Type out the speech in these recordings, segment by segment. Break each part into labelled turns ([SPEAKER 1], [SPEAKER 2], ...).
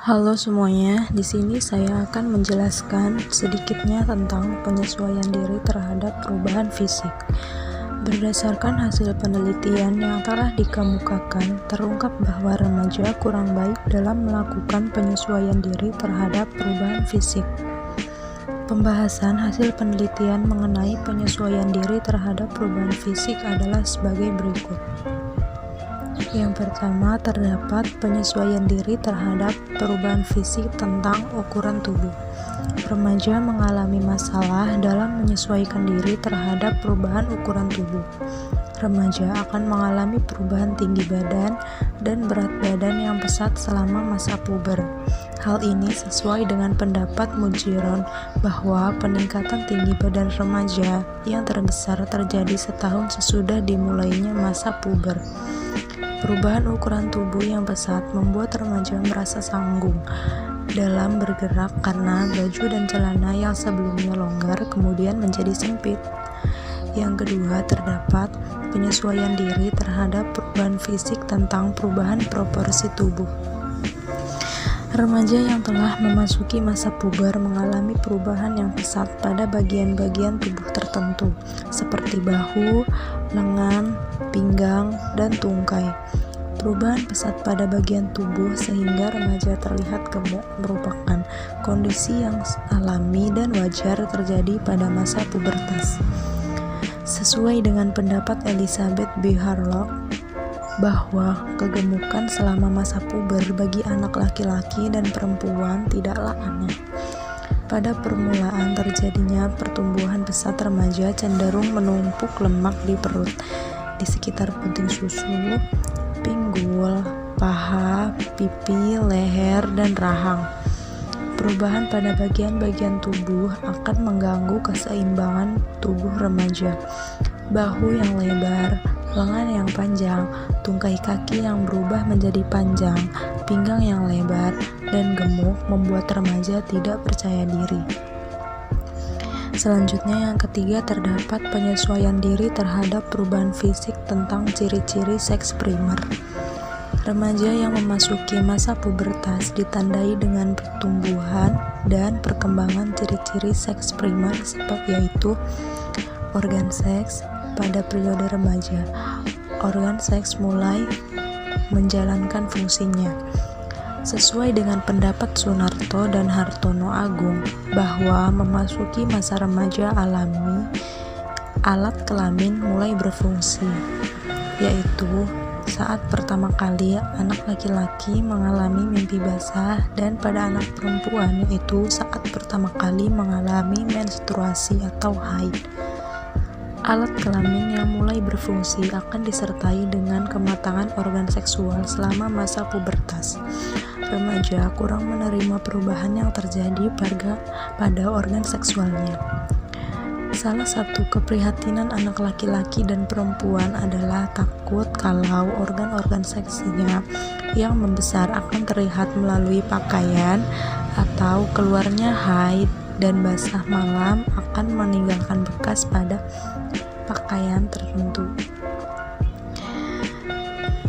[SPEAKER 1] Halo semuanya, di sini saya akan menjelaskan sedikitnya tentang penyesuaian diri terhadap perubahan fisik. Berdasarkan hasil penelitian yang telah dikemukakan, terungkap bahwa remaja kurang baik dalam melakukan penyesuaian diri terhadap perubahan fisik. Pembahasan hasil penelitian mengenai penyesuaian diri terhadap perubahan fisik adalah sebagai berikut. Yang pertama, terdapat penyesuaian diri terhadap perubahan fisik tentang ukuran tubuh. Remaja mengalami masalah dalam menyesuaikan diri terhadap perubahan ukuran tubuh. Remaja akan mengalami perubahan tinggi badan dan berat badan yang pesat selama masa puber. Hal ini sesuai dengan pendapat Mujiron bahwa peningkatan tinggi badan remaja yang terbesar terjadi setahun sesudah dimulainya masa puber. Perubahan ukuran tubuh yang pesat membuat remaja merasa canggung dalam bergerak karena baju dan celana yang sebelumnya longgar kemudian menjadi sempit. Yang kedua, terdapat penyesuaian diri terhadap perubahan fisik tentang perubahan proporsi tubuh. Remaja yang telah memasuki masa puber mengalami perubahan yang pesat pada bagian-bagian tubuh tertentu, seperti bahu, lengan, pinggang, dan tungkai. Perubahan pesat pada bagian tubuh sehingga remaja terlihat gemuk merupakan kondisi yang alami dan wajar terjadi pada masa pubertas. Sesuai dengan pendapat Elizabeth B. Harlock, bahwa kegemukan selama masa puber bagi anak laki-laki dan perempuan tidaklah aneh. Pada permulaan terjadinya pertumbuhan pesat remaja cenderung menumpuk lemak di perut, di sekitar puting susu, pinggul, paha, pipi, leher, dan rahang. Perubahan pada bagian-bagian tubuh akan mengganggu keseimbangan tubuh remaja. Bahu yang lebar, lengan yang panjang, tungkai kaki yang berubah menjadi panjang, pinggang yang lebar, dan gemuk membuat remaja tidak percaya diri. Selanjutnya, yang ketiga, terdapat penyesuaian diri terhadap perubahan fisik tentang ciri-ciri seks primer. Remaja yang memasuki masa pubertas ditandai dengan pertumbuhan dan perkembangan ciri-ciri seks primer yaitu organ seks. Pada periode remaja, organ seks mulai menjalankan fungsinya. Sesuai dengan pendapat Sunarto dan Hartono Agung bahwa memasuki masa remaja alami, alat kelamin mulai berfungsi, yaitu saat pertama kali anak laki-laki mengalami mimpi basah dan pada anak perempuan yaitu saat pertama kali mengalami menstruasi atau haid. Alat kelamin yang mulai berfungsi akan disertai dengan kematangan organ seksual selama masa pubertas. Remaja kurang menerima perubahan yang terjadi pada organ seksualnya. Salah satu keprihatinan anak laki-laki dan perempuan adalah takut kalau organ-organ seksinya yang membesar akan terlihat melalui pakaian atau keluarnya haid dan basah malam akan meninggalkan bekas pada pakaian tertentu.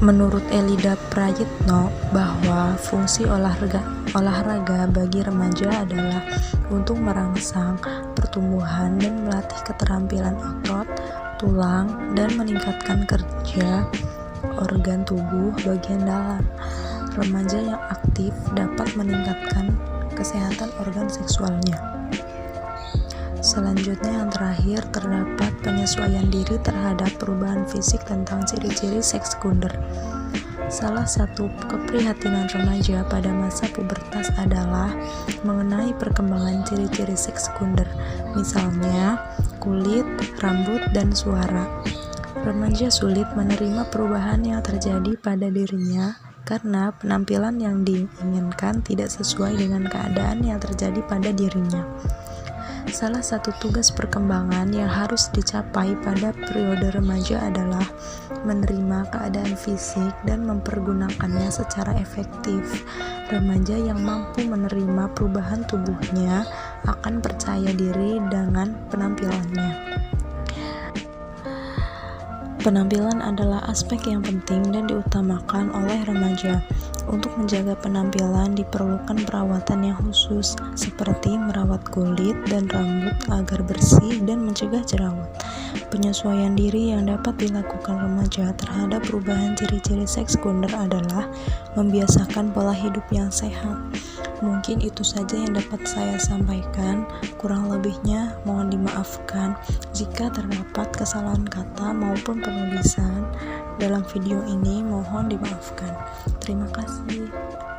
[SPEAKER 1] Menurut Elida Prayitno bahwa fungsi olahraga bagi remaja adalah untuk merangsang pertumbuhan dan melatih keterampilan otot, tulang, dan meningkatkan kerja organ tubuh bagian dalam. Remaja yang aktif dapat meningkatkan kesehatan organ seksualnya. Selanjutnya, yang terakhir, terdapat penyesuaian diri terhadap perubahan fisik tentang ciri-ciri seks sekunder. Salah satu keprihatinan remaja pada masa pubertas adalah mengenai perkembangan ciri-ciri seks sekunder, misalnya kulit, rambut, dan suara. Remaja sulit menerima perubahan yang terjadi pada dirinya karena penampilan yang diinginkan tidak sesuai dengan keadaan yang terjadi pada dirinya. Salah satu tugas perkembangan yang harus dicapai pada periode remaja adalah menerima keadaan fisik dan mempergunakannya secara efektif. Remaja yang mampu menerima perubahan tubuhnya akan percaya diri dengan penampilannya. Penampilan adalah aspek yang penting dan diutamakan oleh remaja. Untuk menjaga penampilan diperlukan perawatan yang khusus, seperti merawat kulit dan rambut agar bersih dan mencegah jerawat. Penyesuaian diri yang dapat dilakukan remaja terhadap perubahan ciri-ciri seks sekunder adalah membiasakan pola hidup yang sehat. Mungkin itu saja yang dapat saya sampaikan. Kurang lebihnya mohon dimaafkan jika terdapat kesalahan kata maupun penulisan dalam video ini, mohon dimaafkan. Terima kasih.